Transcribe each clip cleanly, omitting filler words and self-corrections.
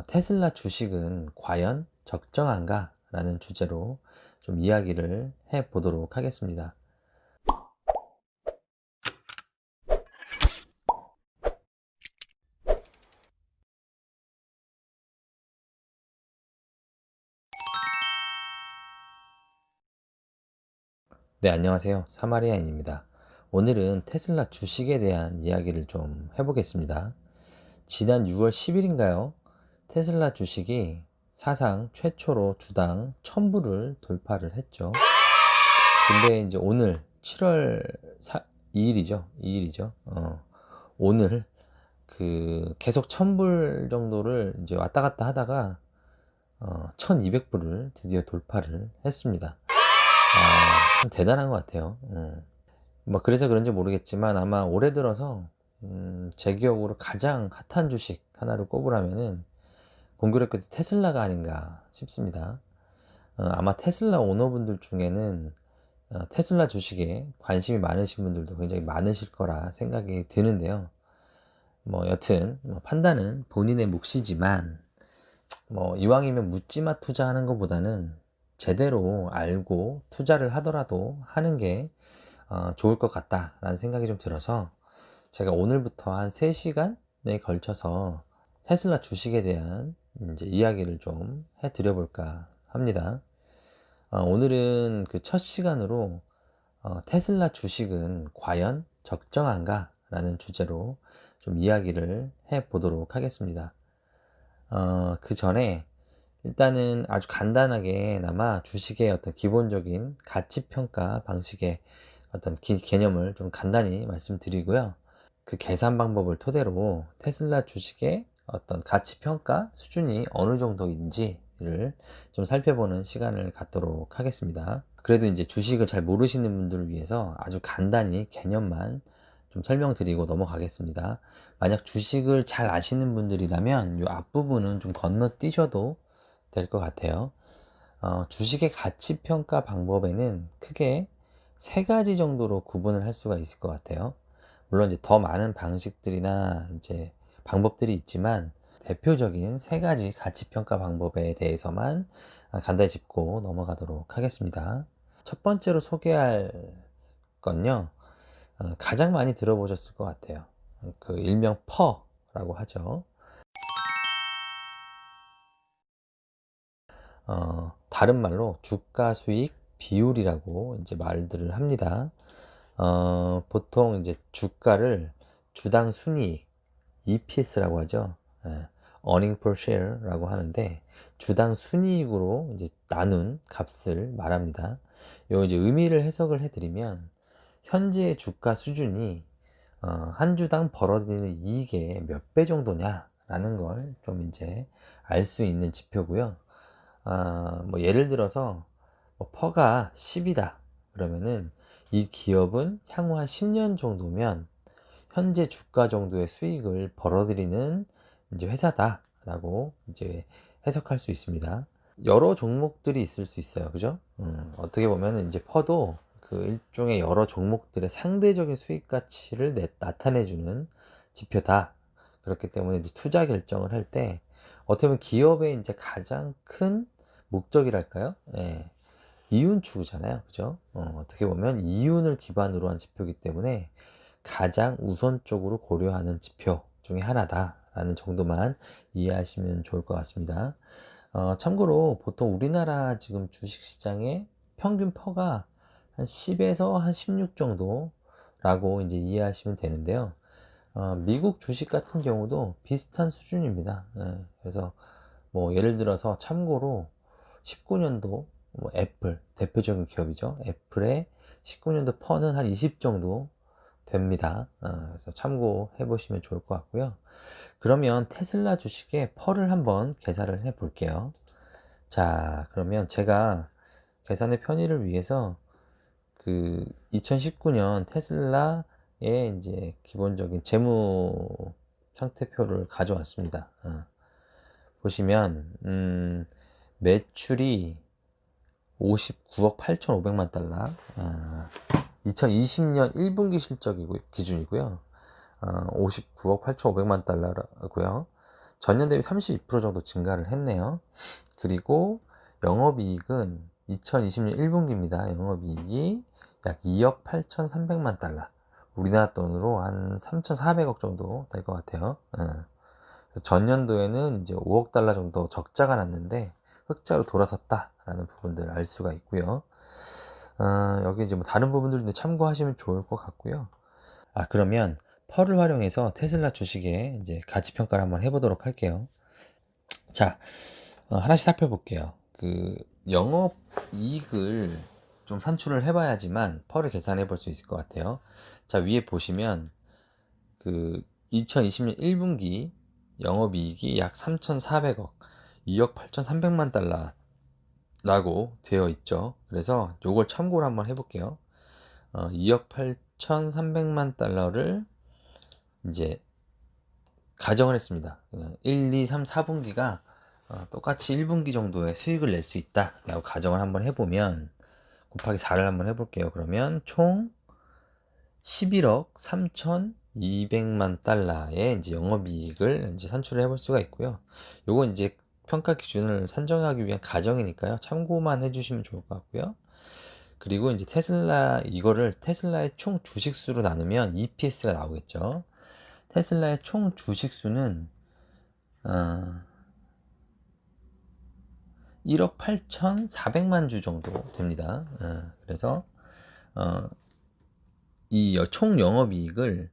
테슬라 주식은 과연 적정한가? 라는 주제로 좀 이야기를 해 보도록 하겠습니다. 네, 안녕하세요. 사마리아인입니다. 오늘은 테슬라 주식에 대한 이야기를 좀 해보겠습니다. 지난 6월 10일인가요? 테슬라 주식이 사상 최초로 주당 1000불을 돌파를 했죠. 근데 이제 오늘 7월 2일이죠. 2일이죠. 오늘 계속 1000불 정도를 이제 왔다 갔다 하다가 1200불을 드디어 돌파를 했습니다. 참 대단한 것 같아요. 뭐 그래서 그런지 모르겠지만 아마 올해 들어서 제 기억으로 가장 핫한 주식 하나를 꼽으라면은 공교롭게도 테슬라가 아닌가 싶습니다. 아마 테슬라 오너분들 중에는 테슬라 주식에 관심이 많으신 분들도 굉장히 많으실 거라 생각이 드는데요. 뭐 여튼 뭐 판단은 본인의 몫이지만 뭐 이왕이면 묻지마 투자하는 것보다는 제대로 알고 투자를 하더라도 하는 게 좋을 것 같다라는 생각이 좀 들어서 제가 오늘부터 한 3시간에 걸쳐서 테슬라 주식에 대한 이제 이야기를 좀 해드려 볼까 합니다. 오늘은 그 첫 시간으로 테슬라 주식은 과연 적정한가? 라는 주제로 좀 이야기를 해 보도록 하겠습니다. 그 전에 일단은 아주 간단하게나마 주식의 어떤 기본적인 가치평가 방식의 어떤 개념을 좀 간단히 말씀드리고요. 그 계산 방법을 토대로 테슬라 주식의 어떤 가치평가 수준이 어느 정도인지를 좀 살펴보는 시간을 갖도록 하겠습니다. 그래도 이제 주식을 잘 모르시는 분들을 위해서 아주 간단히 개념만 좀 설명드리고 넘어가겠습니다. 만약 주식을 잘 아시는 분들이라면 이 앞부분은 좀 건너뛰셔도 될 것 같아요. 주식의 가치평가 방법에는 크게 3가지 정도로 구분을 할 수가 있을 것 같아요. 물론 이제 더 많은 방식들이나 이제 방법들이 있지만 대표적인 3가지 가치평가 방법에 대해서만 간단히 짚고 넘어가도록 하겠습니다. 첫 번째로 소개할 건요, 가장 많이 들어보셨을 것 같아요. 그 일명 퍼라고 하죠. 다른 말로 주가 수익 비율이라고 이제 말들을 합니다. 보통 이제 주가를 주당 순이익 EPS라고 하죠. 예, Earning per Share라고 하는데 주당 순이익으로 이제 나눈 값을 말합니다. 요 이제 의미를 해석을 해드리면 현재의 주가 수준이 한 주당 벌어들이는 이익의 몇 배 정도냐라는 걸 좀 이제 알 수 있는 지표고요. 뭐 예를 들어서 뭐 퍼가 10이다 그러면은 이 기업은 향후 한 10년 정도면 현재 주가 정도의 수익을 벌어들이는 이제 회사다라고 이제 해석할 수 있습니다. 여러 종목들이 있을 수 있어요, 그죠? 어떻게 보면 이제 퍼도 그 일종의 여러 종목들의 상대적인 수익 가치를 나타내주는 지표다. 그렇기 때문에 이제 투자 결정을 할 때 어떻게 보면 기업의 이제 가장 큰 목적이랄까요? 예, 이윤 추구잖아요, 그죠? 어떻게 보면 이윤을 기반으로 한 지표이기 때문에 가장 우선적으로 고려하는 지표 중에 하나다라는 정도만 이해하시면 좋을 것 같습니다. 참고로 보통 우리나라 지금 주식시장의 평균 퍼가 한 10에서 한 16 정도라고 이제 이해하시면 되는데요. 미국 주식 같은 경우도 비슷한 수준입니다. 예, 그래서 뭐 예를 들어서 참고로 19년도 뭐 애플 대표적인 기업이죠. 애플의 19년도 퍼는 한 20 정도 됩니다. 그래서 참고해 보시면 좋을 것 같고요. 그러면 테슬라 주식의 펄을 한번 계산을 해 볼게요. 자, 그러면 제가 계산의 편의를 위해서 그 2019년 테슬라의 이제 기본적인 재무 상태표를 가져왔습니다. 보시면 매출이 59억 8,500만 달러, 2020년 1분기 실적이고 기준이고요. 59억 8,500만 달러고요. 전년 대비 32% 정도 증가를 했네요. 그리고 영업이익은 2020년 1분기입니다. 영업이익이 약 2억 8,300만 달러. 우리나라 돈으로 한 3,400억 정도 될 것 같아요. 그래서 전년도에는 이제 5억 달러 정도 적자가 났는데 흑자로 돌아섰다라는 부분들을 알 수가 있고요. 여기 이제 뭐 다른 부분들도 참고하시면 좋을 것 같고요. 그러면 펄을 활용해서 테슬라 주식의 이제 가치 평가를 한번 해보도록 할게요. 자, 하나씩 살펴볼게요. 그 영업 이익을 좀 산출을 해봐야지만 펄을 계산해 볼 수 있을 것 같아요. 자, 위에 보시면 그 2020년 1분기 영업이익이 약 3,400억, 2억 8,300만 달러라고 되어 있죠. 그래서 요걸 참고를 한번 해볼게요. 2억 8,300만 달러를 이제 가정을 했습니다. 1, 2, 3, 4분기가 똑같이 1분기 정도의 수익을 낼 수 있다 라고 가정을 한번 해보면 곱하기 4를 한번 해볼게요. 그러면 총 11억 3,200만 달러의 이제 영업이익을 이제 산출을 해볼 수가 있고요. 요건 이제 평가 기준을 산정하기 위한 가정이니까요. 참고만 해주시면 좋을 것 같고요. 그리고 이제 이거를 테슬라의 총 주식수로 나누면 EPS가 나오겠죠. 테슬라의 총 주식수는 1억 8,400만 주 정도 됩니다. 그래서 이 총 영업이익을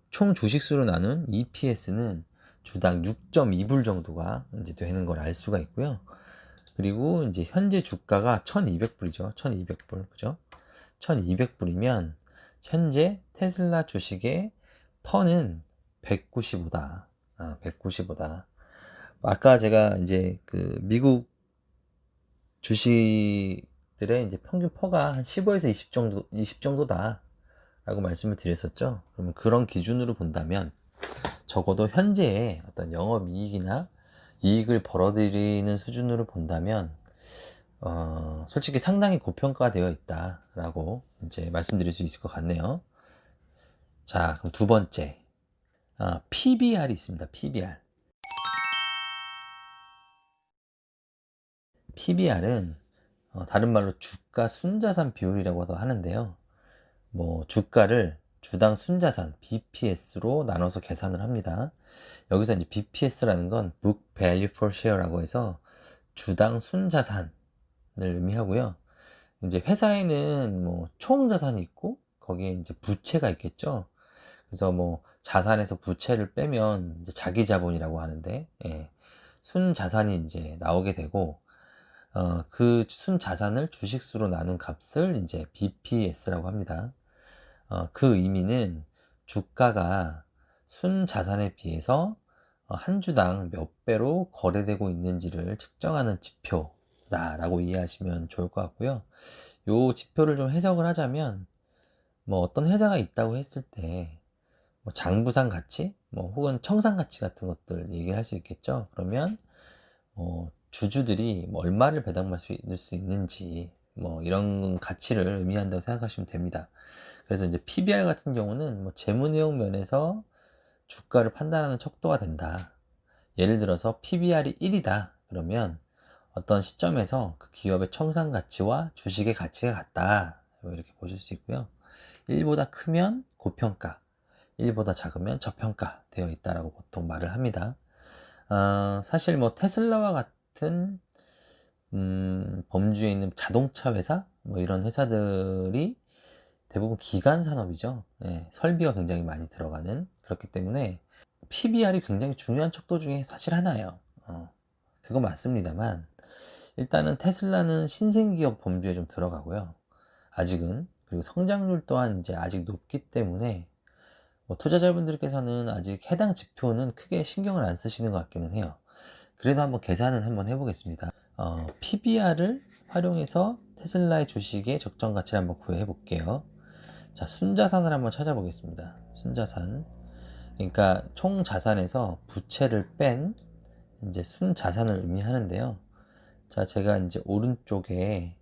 총 주식수로 나눈 EPS는 주당 6.2불 정도가 이제 되는 걸 알 수가 있고요. 그리고 이제 현재 주가가 1,200불이죠. 1,200불. 그죠? 1,200불이면 현재 테슬라 주식의 퍼는 195다. 195다. 아까 제가 이제 그 미국 주식들의 이제 평균 퍼가 한 15에서 20 정도다. 라고 말씀을 드렸었죠. 그러면 그런 기준으로 본다면 적어도 현재의 어떤 영업이익이나 이익을 벌어들이는 수준으로 본다면 솔직히 상당히 고평가되어 있다라고 이제 말씀드릴 수 있을 것 같네요. 자, 그럼 두 번째, PBR이 있습니다. PBR. PBR은 다른 말로 주가 순자산 비율이라고도 하는데요. 뭐 주가를 주당 순자산 BPS로 나눠서 계산을 합니다. 여기서 이제 BPS라는 건 Book Value per Share라고 해서 주당 순자산을 의미하고요. 이제 회사에는 뭐 총 자산이 있고 거기에 이제 부채가 있겠죠. 그래서 뭐 자산에서 부채를 빼면 이제 자기 자본이라고 하는데, 순 자산이 이제 나오게 되고, 그 순 자산을 주식수로 나눈 값을 이제 BPS라고 합니다. 그 의미는 주가가 순 자산에 비해서 한 주당 몇 배로 거래되고 있는지를 측정하는 지표다라고 이해하시면 좋을 것 같고요. 요 지표를 좀 해석을 하자면 뭐 어떤 회사가 있다고 했을 때 뭐 장부상 가치, 뭐 혹은 청산 가치 같은 것들 얘기를 할 수 있겠죠. 그러면 주주들이 뭐 얼마를 배당받을 수 있는지 뭐 이런 가치를 의미한다고 생각하시면 됩니다. 그래서 이제 PBR 같은 경우는 뭐 재무 내용 면에서 주가를 판단하는 척도가 된다. 예를 들어서 PBR이 1이다. 그러면 어떤 시점에서 그 기업의 청산 가치와 주식의 가치가 같다. 뭐 이렇게 보실 수 있고요. 1보다 크면 고평가, 1보다 작으면 저평가 되어 있다라고 보통 말을 합니다. 사실 뭐 테슬라와 같은 범주에 있는 자동차 회사 뭐 이런 회사들이 대부분 기간 산업이죠. 설비가 굉장히 많이 들어가는, 그렇기 때문에 PBR이 굉장히 중요한 척도 중에 사실 하나예요. 그거 맞습니다만 일단은 테슬라는 신생기업 범주에 좀 들어가고요. 아직은. 그리고 성장률 또한 이제 아직 높기 때문에 뭐 투자자분들께서는 아직 해당 지표는 크게 신경을 안 쓰시는 것 같기는 해요. 그래도 한번 계산은 한번 해보겠습니다. PBR을 활용해서 테슬라의 주식의 적정 가치를 한번 구해 볼게요. 자, 순자산을 한번 찾아보겠습니다. 순자산. 그러니까 총 자산에서 부채를 뺀 이제 순자산을 의미하는데요. 자, 제가 이제 오른쪽에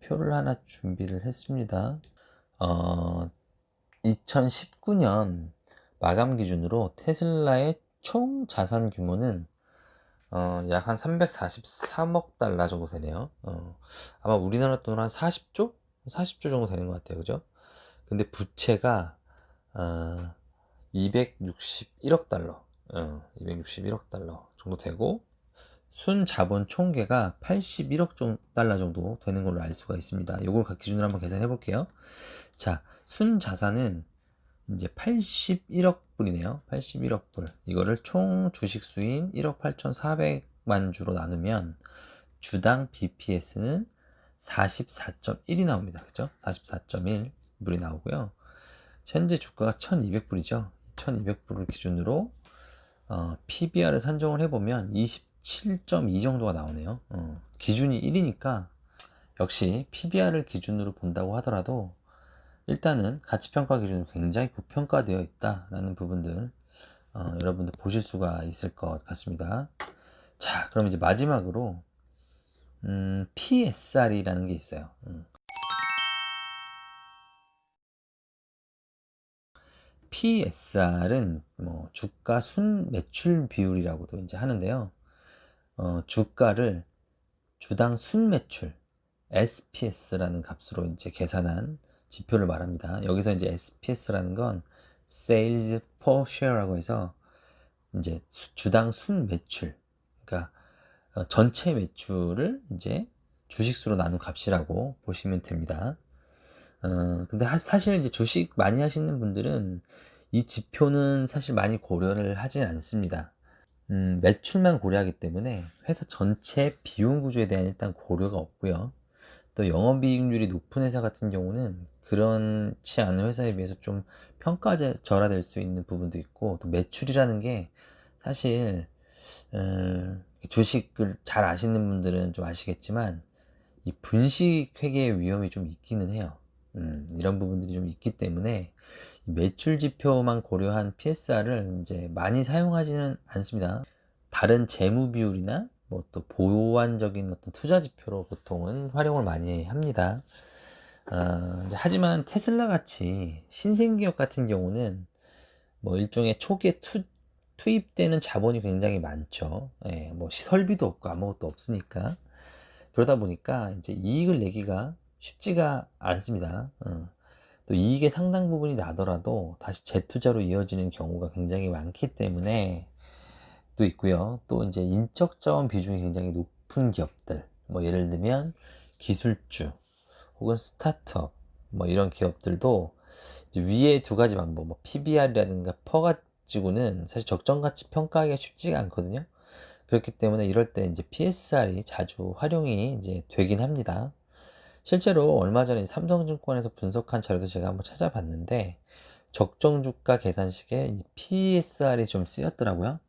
표를 하나 준비를 했습니다. 2019년 마감 기준으로 테슬라의 총 자산 규모는 약 한 343억 달러 정도 되네요. 아마 우리나라 돈으로 한 40조? 40조 정도 되는 것 같아요. 그죠? 근데 부채가 261억 달러, 261억 달러 정도 되고, 순 자본 총계가 81억 달러 정도 되는 걸로 알 수가 있습니다. 이걸 기준으로 한번 계산해 볼게요. 자, 순 자산은 이제 81억 불이네요. 81억 불. 이거를 총 주식 수인 1억 8,400만 주로 나누면 주당 BPS는 44.1이 나옵니다. 그죠? 44.1 불이 나오고요. 현재 주가가 1200불이죠. 1200불을 기준으로 PBR을 산정을 해보면 27.2 정도가 나오네요. 기준이 1이니까 역시 PBR을 기준으로 본다고 하더라도 일단은 가치평가 기준으로 굉장히 고평가되어 있다라는 부분들 여러분들 보실 수가 있을 것 같습니다. 자, 그럼 이제 마지막으로 PSR이라는 게 있어요. PSR은 뭐 주가 순 매출 비율이라고도 이제 하는데요. 주가를 주당 순 매출 SPS라는 값으로 이제 계산한 지표를 말합니다. 여기서 이제 SPS라는 건 Sales per Share라고 해서 이제 주당 순 매출, 그러니까 전체 매출을 이제 주식수로 나눈 값이라고 보시면 됩니다. 근데 사실 이제 주식 많이 하시는 분들은 이 지표는 사실 많이 고려를 하진 않습니다. 매출만 고려하기 때문에 회사 전체 비용 구조에 대한 일단 고려가 없고요. 또 영업이익률이 높은 회사 같은 경우는 그렇지 않은 회사에 비해서 좀 평가절하될 수 있는 부분도 있고, 또 매출이라는 게 사실 주식을 잘 아시는 분들은 좀 아시겠지만 이 분식 회계의 위험이 좀 있기는 해요. 이런 부분들이 좀 있기 때문에 매출 지표만 고려한 PSR을 이제 많이 사용하지는 않습니다. 다른 재무 비율이나 뭐 또 보완적인 어떤 투자 지표로 보통은 활용을 많이 합니다. 하지만 테슬라 같이 신생기업 같은 경우는 뭐 일종의 초기에 투입되는 자본이 굉장히 많죠. 예, 뭐 설비도 없고 아무것도 없으니까. 그러다 보니까 이제 이익을 내기가 쉽지가 않습니다. 또 이익의 상당 부분이 나더라도 다시 재투자로 이어지는 경우가 굉장히 많기 때문에 또 있고요. 또 이제 인적 자원 비중이 굉장히 높은 기업들, 뭐 예를 들면 기술주 혹은 스타트업, 뭐 이런 기업들도 이제 위에 두 가지 방법, 뭐 PBR이라든가 퍼 가지고는 사실 적정 가치 평가하기가 쉽지가 않거든요. 그렇기 때문에 이럴 때 이제 PSR이 자주 활용이 이제 되긴 합니다. 실제로 얼마 전에 삼성증권에서 분석한 자료도 제가 한번 찾아봤는데 적정 주가 계산식에 이 PSR이 좀 쓰였더라고요.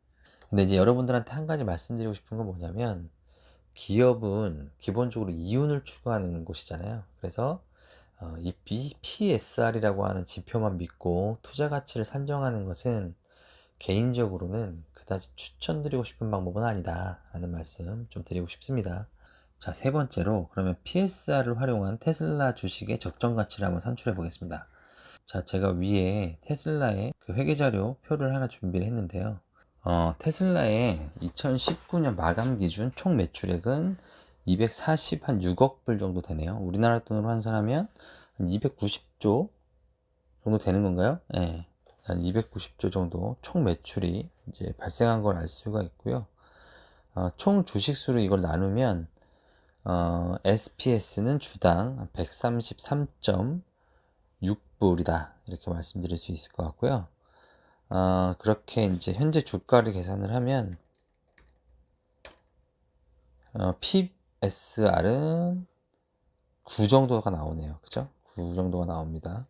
근데 이제 여러분들한테 한 가지 말씀드리고 싶은 건 뭐냐면, 기업은 기본적으로 이윤을 추구하는 곳이잖아요. 그래서 이 PSR이라고 하는 지표만 믿고 투자 가치를 산정하는 것은 개인적으로는 그다지 추천드리고 싶은 방법은 아니다 라는 말씀 좀 드리고 싶습니다. 자, 세 번째로 그러면 PSR을 활용한 테슬라 주식의 적정 가치를 한번 산출해 보겠습니다. 자, 제가 위에 테슬라의 그 회계자료 표를 하나 준비를 했는데요. 테슬라의 2019년 마감 기준 총 매출액은 246억 불 정도 되네요. 우리나라 돈으로 환산하면 한 290조 정도 되는 건가요? 네. 한 290조 정도 총 매출이 이제 발생한 걸 알 수가 있고요. 총 주식수로 이걸 나누면 SPS는 주당 133.6불이다 이렇게 말씀드릴 수 있을 것 같고요. 그렇게 이제 현재 주가를 계산을 하면 PSR은 9 정도가 나오네요. 그죠? 9 정도가 나옵니다.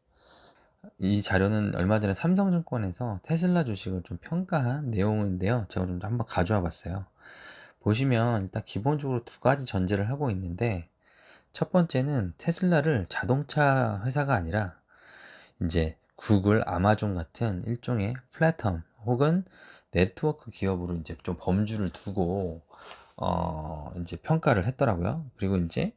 이 자료는 얼마 전에 삼성증권에서 테슬라 주식을 좀 평가한 내용인데요. 제가 좀 한번 가져와 봤어요. 보시면 일단 기본적으로 두 가지 전제를 하고 있는데, 첫 번째는 테슬라를 자동차 회사가 아니라 이제 구글, 아마존 같은 일종의 플랫폼 혹은 네트워크 기업으로 이제 좀 범주를 두고 이제 평가를 했더라고요. 그리고 이제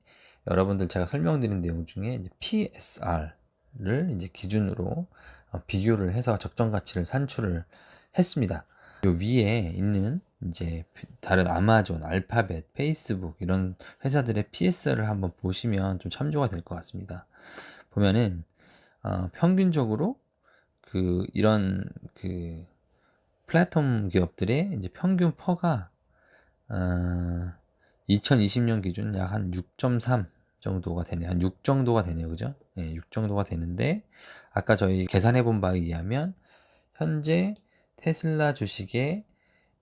여러분들 제가 설명드린 내용 중에 이제 PSR를 이제 기준으로 비교를 해서 적정 가치를 산출을 했습니다. 요 위에 있는 이제 다른 아마존, 알파벳, 페이스북 이런 회사들의 PS를 한번 보시면 좀 참조가 될 것 같습니다. 보면은 평균적으로 이런 플랫폼 기업들의 이제 평균 퍼가 2020년 기준 약 한 6.3 정도가 되네요. 한 6 정도가 되네요. 그죠? 네, 6 정도가 되는데 아까 저희 계산해 본 바에 의하면 현재 테슬라 주식의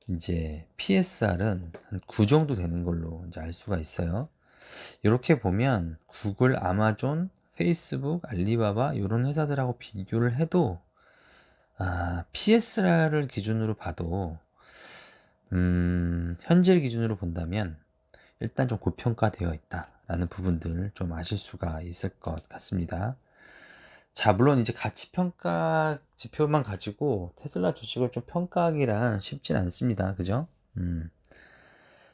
이제 PSR은 한 9 정도 되는 걸로 이제 알 수가 있어요. 이렇게 보면 구글, 아마존, 페이스북, 알리바바 이런 회사들하고 비교를 해도 PSR을 기준으로 봐도 현재 기준으로 본다면 일단 좀 고평가되어 있다라는 부분들 좀 아실 수가 있을 것 같습니다. 자, 물론 이제 가치평가 지표만 가지고 테슬라 주식을 좀 평가하기란 쉽진 않습니다. 그죠?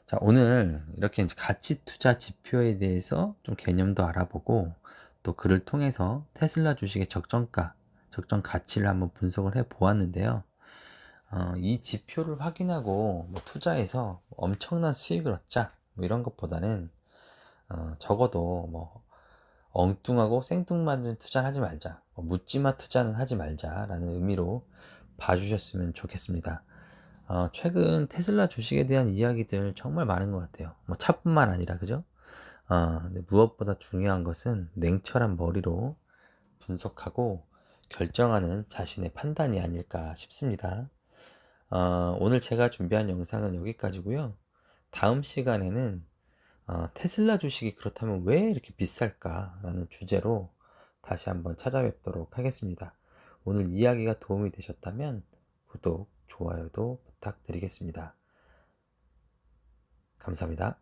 자, 오늘 이렇게 이제 가치 투자 지표에 대해서 좀 개념도 알아보고 또 그를 통해서 테슬라 주식의 적정가, 적정 가치를 한번 분석을 해 보았는데요. 이 지표를 확인하고 투자해서 엄청난 수익을 얻자 뭐 이런 것보다는 적어도 엉뚱하고 생뚱맞은 투자는 하지 말자, 묻지마 투자는 하지 말자라는 의미로 봐주셨으면 좋겠습니다. 최근 테슬라 주식에 대한 이야기들 정말 많은 것 같아요. 차뿐만 아니라 그죠? 근데 무엇보다 중요한 것은 냉철한 머리로 분석하고 결정하는 자신의 판단이 아닐까 싶습니다. 오늘 제가 준비한 영상은 여기까지고요. 다음 시간에는 테슬라 주식이 그렇다면 왜 이렇게 비쌀까라는 주제로 다시 한번 찾아뵙도록 하겠습니다. 오늘 이야기가 도움이 되셨다면 구독, 좋아요도 부탁드리겠습니다. 감사합니다.